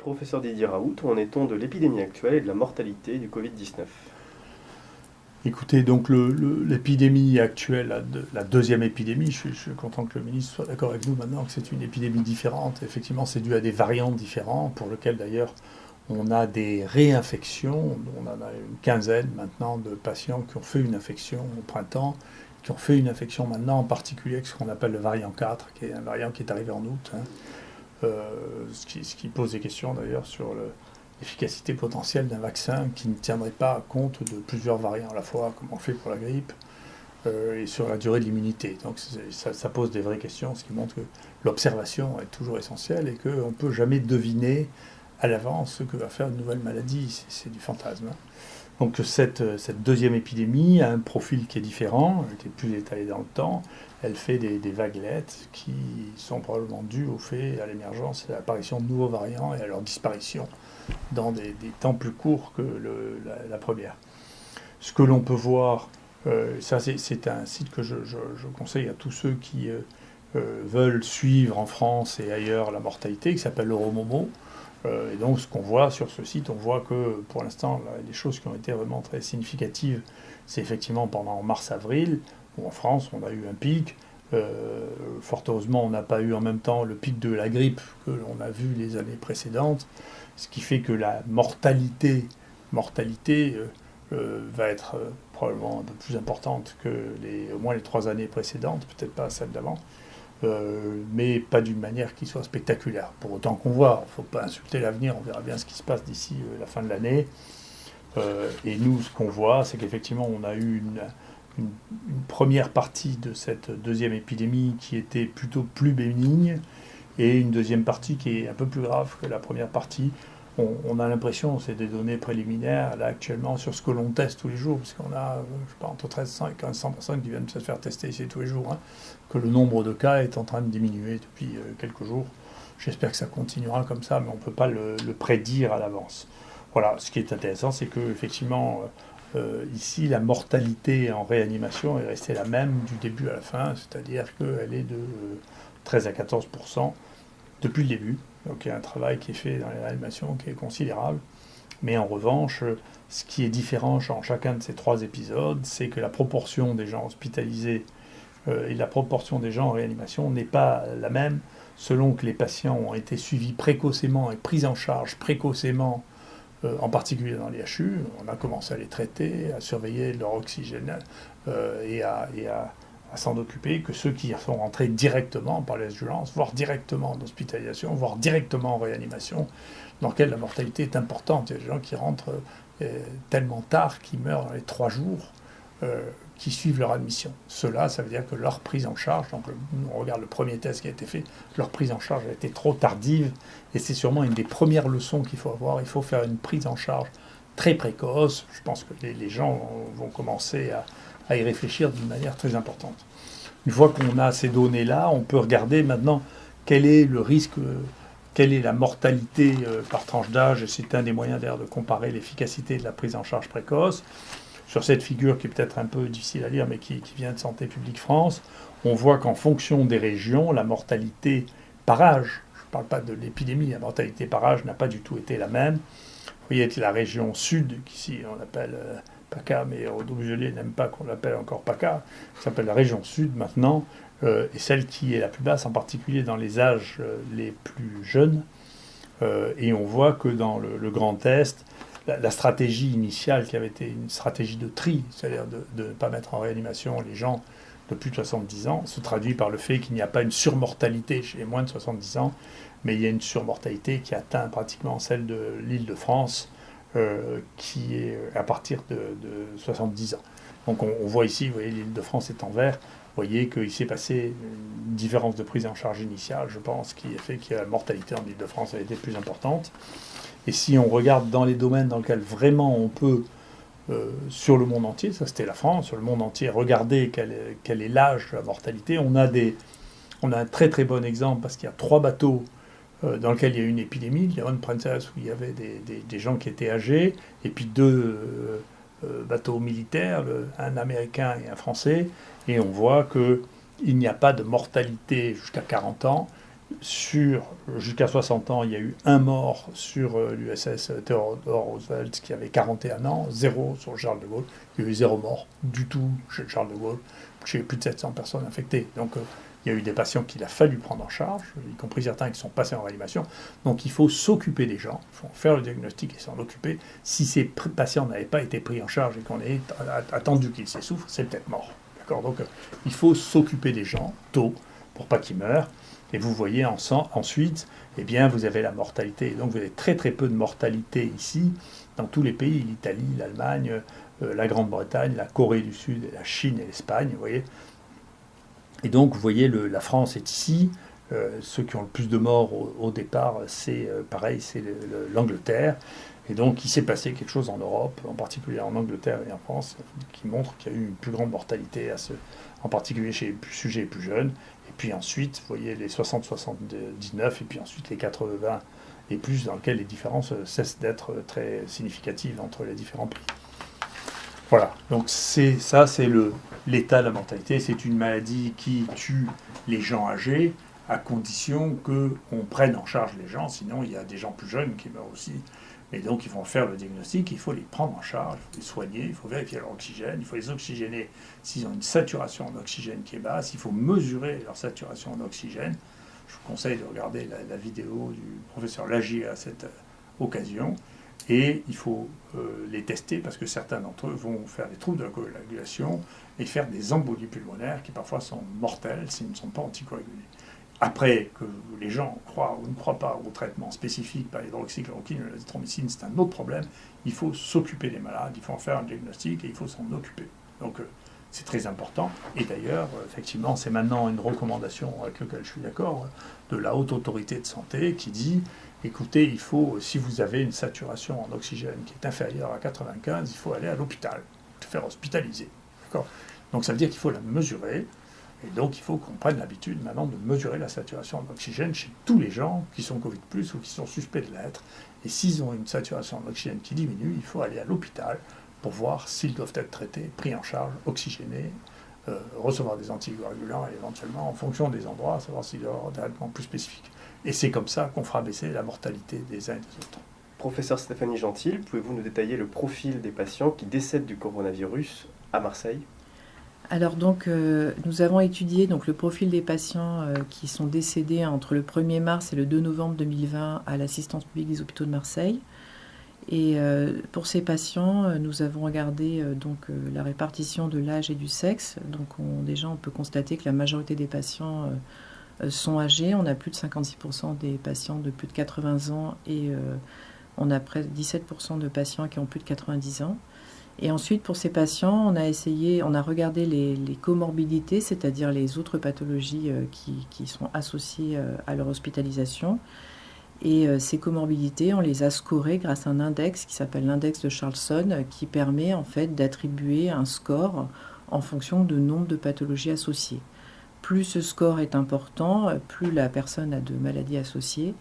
Professeur Didier Raoult, où en est-on de l'épidémie actuelle et de la mortalité du Covid-19? Écoutez, donc l'épidémie actuelle, la deuxième épidémie, je suis content que le ministre soit d'accord avec nous maintenant que c'est une épidémie différente. Effectivement, c'est dû à des variants différents, pour lesquels d'ailleurs on a des réinfections. On en a une quinzaine maintenant de patients qui ont fait une infection au printemps, qui ont fait une infection maintenant, en particulier avec ce qu'on appelle le variant 4, qui est un variant qui est arrivé en août, hein. Ce qui pose des questions d'ailleurs sur l'efficacité potentielle d'un vaccin qui ne tiendrait pas compte de plusieurs variants à la fois, comme on fait pour la grippe, et sur la durée de l'immunité. Donc ça pose des vraies questions, ce qui montre que l'observation est toujours essentielle et qu'on ne peut jamais deviner à l'avance ce que va faire une nouvelle maladie. C'est du fantasme, hein. Donc cette deuxième épidémie a un profil qui est différent, qui est plus étalé dans le temps. Elle fait des vaguelettes qui sont probablement dues au fait, à l'émergence et à l'apparition de nouveaux variants et à leur disparition dans des temps plus courts que la première. Ce que l'on peut voir, ça c'est un site que je conseille à tous ceux qui veulent suivre en France et ailleurs la mortalité, qui s'appelle Euromomo. Et donc ce qu'on voit sur ce site, on voit que pour l'instant, les choses qui ont été vraiment très significatives, c'est effectivement pendant mars-avril, où en France on a eu un pic. Fort heureusement, on n'a pas eu en même temps le pic de la grippe que l'on a vu les années précédentes, ce qui fait que la mortalité va être probablement un peu plus importante que au moins les 3 années précédentes, peut-être pas celle d'avant. Mais pas d'une manière qui soit spectaculaire. Pour autant qu'on voit, il ne faut pas insulter l'avenir, on verra bien ce qui se passe d'ici la fin de l'année. Et nous, ce qu'on voit, c'est qu'effectivement, on a eu une première partie de cette deuxième épidémie qui était plutôt plus bénigne, et une deuxième partie qui est un peu plus grave que la première partie. On a l'impression, c'est des données préliminaires, là actuellement, sur ce que l'on teste tous les jours, parce qu'on a, je sais pas, entre 1300 et 1500 personnes qui viennent se faire tester ici tous les jours, hein, que le nombre de cas est en train de diminuer depuis quelques jours. J'espère que ça continuera comme ça, mais on ne peut pas le prédire à l'avance. Voilà, ce qui est intéressant, c'est que effectivement, ici, la mortalité en réanimation est restée la même du début à la fin, c'est-à-dire qu'elle est de 13 à 14% depuis le début. Donc il y a un travail qui est fait dans les réanimations qui est considérable. Mais en revanche, ce qui est différent en chacun de ces 3 épisodes, c'est que la proportion des gens hospitalisés et la proportion des gens en réanimation n'est pas la même selon que les patients ont été suivis précocement et pris en charge précocement, en particulier dans les HU. On a commencé à les traiter, à surveiller leur oxygène et à s'en occuper, que ceux qui sont rentrés directement par les urgences, voire directement en hospitalisation, voire directement en réanimation, dans lequel la mortalité est importante. Il y a des gens qui rentrent tellement tard qu'ils meurent dans les 3 jours qui suivent leur admission. Cela, ça veut dire que leur prise en charge, donc on regarde le premier test qui a été fait, leur prise en charge a été trop tardive, et c'est sûrement une des premières leçons qu'il faut avoir. Il faut faire une prise en charge très précoce. Je pense que les gens vont commencer à y réfléchir d'une manière très importante. Une fois qu'on a ces données-là, on peut regarder maintenant quel est le risque, quelle est la mortalité par tranche d'âge, et c'est un des moyens d'ailleurs de comparer l'efficacité de la prise en charge précoce. Sur cette figure qui est peut-être un peu difficile à lire, mais qui vient de Santé publique France, on voit qu'en fonction des régions, la mortalité par âge, je ne parle pas de l'épidémie, la mortalité par âge n'a pas du tout été la même. Vous voyez que la région sud, qu'ici on appelle PACA, mais Audoujelier n'aime pas qu'on l'appelle encore PACA, ça s'appelle la région sud maintenant, et celle qui est la plus basse, en particulier dans les âges les plus jeunes. Et on voit que dans le Grand Est, la stratégie initiale qui avait été une stratégie de tri, c'est-à-dire de ne pas mettre en réanimation les gens de plus de 70 ans, se traduit par le fait qu'il n'y a pas une surmortalité chez les moins de 70 ans, mais il y a une surmortalité qui atteint pratiquement celle de l'Île-de-France, qui est à partir de 70 ans. Donc on voit ici, vous voyez, l'Île-de-France est en vert, vous voyez qu'il s'est passé une différence de prise en charge initiale, je pense, qui a fait que la mortalité en Île-de-France a été plus importante. Et si on regarde dans les domaines dans lesquels vraiment on peut, sur le monde entier, ça c'était la France, sur le monde entier, regarder quel est l'âge de la mortalité, on a un très très bon exemple parce qu'il y a 3 bateaux dans lesquels il y a eu une épidémie, le Leon Princess où il y avait des gens qui étaient âgés, et puis 2 bateaux militaires, un américain et un français, et on voit qu'il n'y a pas de mortalité jusqu'à 40 ans, Jusqu'à 60 ans, il y a eu un mort sur l'USS Theodore Roosevelt qui avait 41 ans, 0 sur Charles de Gaulle. Il y a eu 0 mort du tout chez Charles de Gaulle, chez plus de 700 personnes infectées. Donc il y a eu des patients qu'il a fallu prendre en charge, y compris certains qui sont passés en réanimation. Donc il faut s'occuper des gens, il faut faire le diagnostic et s'en occuper. Si ces patients n'avaient pas été pris en charge et qu'on ait attendu qu'ils s'essoufflent, c'est peut-être mort. D'accord ? Donc il faut s'occuper des gens tôt pour pas qu'ils meurent. Et vous voyez ensuite, eh bien, vous avez la mortalité. Donc vous avez très très peu de mortalité ici, dans tous les pays, l'Italie, l'Allemagne, la Grande-Bretagne, la Corée du Sud, la Chine et l'Espagne, vous voyez. Et donc vous voyez, la France est ici. Ceux qui ont le plus de morts au départ, c'est pareil, c'est l'Angleterre. Et donc il s'est passé quelque chose en Europe, en particulier en Angleterre et en France, qui montre qu'il y a eu une plus grande mortalité, en particulier chez les sujets les plus jeunes. Et puis ensuite, vous voyez les 60-79, et puis ensuite les 80 et plus, dans lesquels les différences cessent d'être très significatives entre les différents pays. Voilà, donc c'est l'état de la mortalité. C'est une maladie qui tue les gens âgés, à condition qu'on prenne en charge les gens, sinon il y a des gens plus jeunes qui meurent aussi. Et donc, ils vont faire le diagnostic, il faut les prendre en charge, il faut les soigner, il faut vérifier leur oxygène, il faut les oxygéner s'ils ont une saturation en oxygène qui est basse, il faut mesurer leur saturation en oxygène. Je vous conseille de regarder la vidéo du professeur Lagier à cette occasion. Et il faut les tester parce que certains d'entre eux vont faire des troubles de la coagulation et faire des embolies pulmonaires qui parfois sont mortelles s'ils ne sont pas anticoagulés. Après, que les gens croient ou ne croient pas au traitement spécifique par l'hydroxychloroquine ou l'azithromycine, c'est un autre problème. Il faut s'occuper des malades, il faut en faire un diagnostic et il faut s'en occuper. Donc c'est très important. Et d'ailleurs, effectivement, c'est maintenant une recommandation avec laquelle je suis d'accord, de la Haute Autorité de Santé qui dit, écoutez, il faut, si vous avez une saturation en oxygène qui est inférieure à 95, il faut aller à l'hôpital, se faire hospitaliser. D'accord ? Donc ça veut dire qu'il faut la mesurer. Et donc, il faut qu'on prenne l'habitude maintenant de mesurer la saturation en oxygène chez tous les gens qui sont Covid+, ou qui sont suspects de l'être. Et s'ils ont une saturation en oxygène qui diminue, il faut aller à l'hôpital pour voir s'ils doivent être traités, pris en charge, oxygénés, recevoir des anticoagulants et éventuellement, en fonction des endroits, savoir s'il y aura un traitement plus spécifique. Et c'est comme ça qu'on fera baisser la mortalité des uns et des autres. Professeur Stéphanie Gentil, pouvez-vous nous détailler le profil des patients qui décèdent du coronavirus à Marseille ? Alors donc, nous avons étudié donc, le profil des patients qui sont décédés entre le 1er mars et le 2 novembre 2020 à l'assistance publique des hôpitaux de Marseille. Et pour ces patients, nous avons regardé la répartition de l'âge et du sexe. Donc déjà, on peut constater que la majorité des patients sont âgés. On a plus de 56% des patients de plus de 80 ans et on a près de 17% de patients qui ont plus de 90 ans. Et ensuite, pour ces patients, on a regardé les comorbidités, c'est-à-dire les autres pathologies qui sont associées à leur hospitalisation. Et ces comorbidités, on les a scorées grâce à un index qui s'appelle l'index de Charlson, qui permet en fait d'attribuer un score en fonction de nombre de pathologies associées. Plus ce score est important, plus la personne a de maladies associées.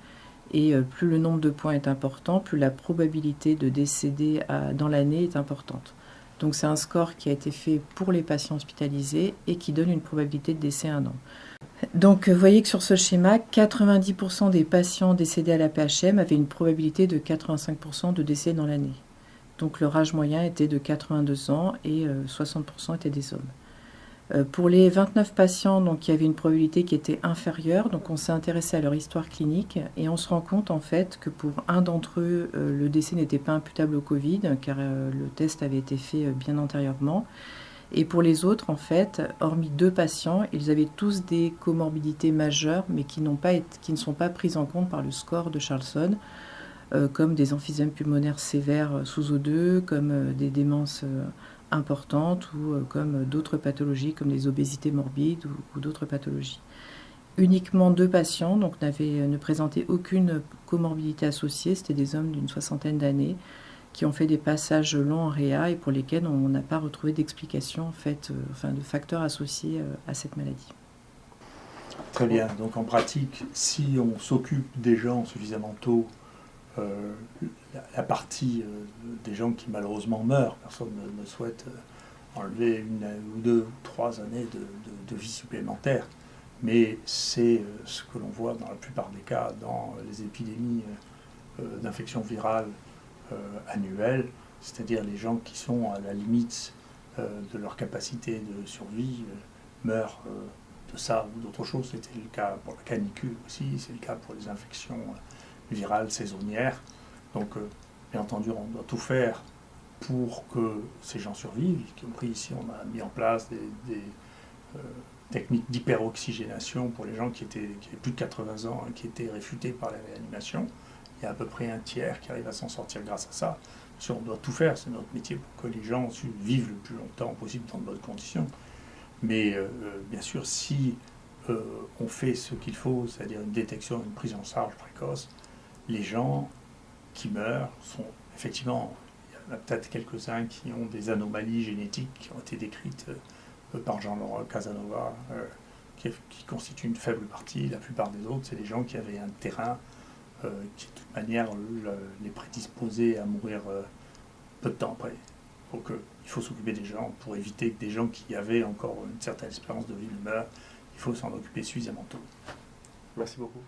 Et plus le nombre de points est important, plus la probabilité de décéder dans l'année est importante. Donc c'est un score qui a été fait pour les patients hospitalisés et qui donne une probabilité de décès à 1 an. Donc vous voyez que sur ce schéma, 90% des patients décédés à la PHM avaient une probabilité de 85% de décès dans l'année. Donc leur âge moyen était de 82 ans et 60% étaient des hommes. Pour les 29 patients donc, qui avaient une probabilité qui était inférieure, donc on s'est intéressé à leur histoire clinique et on se rend compte en fait que pour un d'entre eux, le décès n'était pas imputable au Covid car le test avait été fait bien antérieurement. Et pour les autres, en fait, hormis 2 patients, ils avaient tous des comorbidités majeures mais qui ne sont pas prises en compte par le score de Charlson, comme des emphysèmes pulmonaires sévères sous O2, comme des démences importantes ou comme d'autres pathologies comme les obésités morbides ou d'autres pathologies. Uniquement 2 patients donc, ne présentaient aucune comorbidité associée, c'était des hommes d'une 60aine d'années qui ont fait des passages longs en réa et pour lesquels on n'a pas retrouvé d'explication de facteurs associés à cette maladie. Très bien, donc en pratique, si on s'occupe des gens suffisamment tôt, la partie des gens qui malheureusement meurent, personne ne souhaite enlever 1 ou 2 ou 3 années de vie supplémentaire, mais c'est ce que l'on voit dans la plupart des cas dans les épidémies d'infections virales annuelles, c'est-à-dire les gens qui sont à la limite de leur capacité de survie meurent de ça ou d'autre chose. C'était le cas pour la canicule aussi, c'est le cas pour les infections virales saisonnières. Donc, bien entendu, on doit tout faire pour que ces gens survivent, y compris ici, on a mis en place des techniques d'hyperoxygénation pour les gens qui avaient plus de 80 ans et qui étaient réfutés par la réanimation. Il y a à peu près un tiers qui arrive à s'en sortir grâce à ça. Bien sûr, on doit tout faire, c'est notre métier pour que les gens vivent le plus longtemps possible dans de bonnes conditions. Mais bien sûr, si on fait ce qu'il faut, c'est-à-dire une détection, une prise en charge précoce, les gens qui meurent sont effectivement, il y en a peut-être quelques-uns qui ont des anomalies génétiques qui ont été décrites par Jean-Laurent Casanova, qui constituent une faible partie. La plupart des autres, c'est des gens qui avaient un terrain qui, de toute manière, les prédisposait à mourir peu de temps après. Donc, il faut s'occuper des gens pour éviter que des gens qui avaient encore une certaine espérance de vie meurent. Il faut s'en occuper suffisamment tôt. Merci beaucoup.